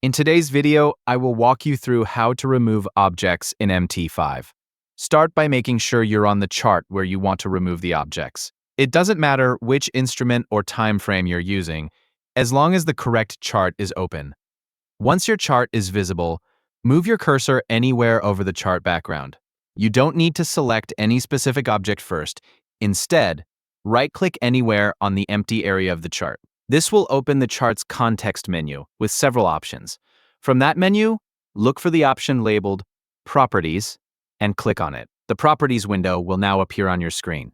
In today's video, I will walk you through how to remove objects in MT5. Start by making sure you're on the chart where you want to remove the objects. It doesn't matter which instrument or time frame you're using, as long as the correct chart is open. Once your chart is visible, move your cursor anywhere over the chart background. You don't need to select any specific object first. Instead, right-click anywhere on the empty area of the chart. This will open the chart's context menu with several options. From that menu, look for the option labeled Properties and click on it. The Properties window will now appear on your screen.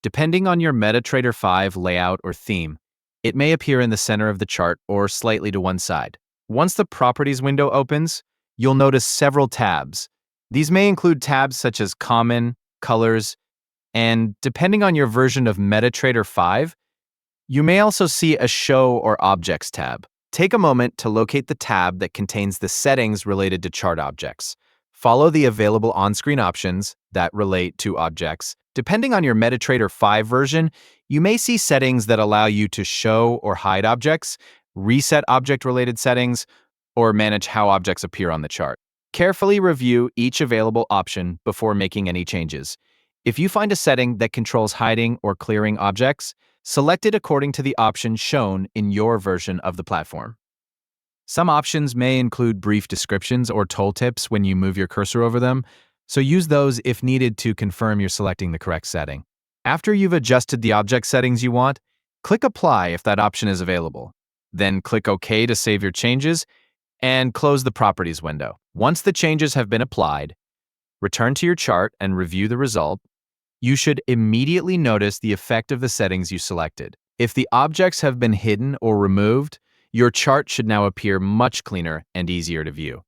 Depending on your MetaTrader 5 layout or theme, it may appear in the center of the chart or slightly to one side. Once the Properties window opens, you'll notice several tabs. These may include tabs such as Common, Colors, and depending on your version of MetaTrader 5, you may also see a Show or Objects tab. Take a moment to locate the tab that contains the settings related to chart objects. Follow the available on-screen options that relate to objects. Depending on your MetaTrader 5 version, you may see settings that allow you to show or hide objects, reset object-related settings, or manage how objects appear on the chart. Carefully review each available option before making any changes. If you find a setting that controls hiding or clearing objects, select it according to the option shown in your version of the platform. Some options may include brief descriptions or tooltips when you move your cursor over them, so use those if needed to confirm you're selecting the correct setting. After you've adjusted the object settings you want, click Apply if that option is available. Then click OK to save your changes and close the Properties window. Once the changes have been applied, return to your chart and review the result. You should immediately notice the effect of the settings you selected. If the objects have been hidden or removed, your chart should now appear much cleaner and easier to view.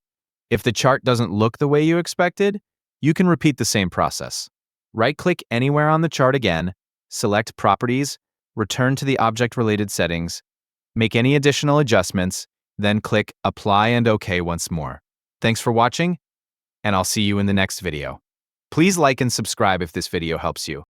If the chart doesn't look the way you expected, you can repeat the same process. Right-click anywhere on the chart again, select Properties, return to the object-related settings, make any additional adjustments, then click Apply and OK once more. Thanks for watching, and I'll see you in the next video. Please like and subscribe if this video helps you.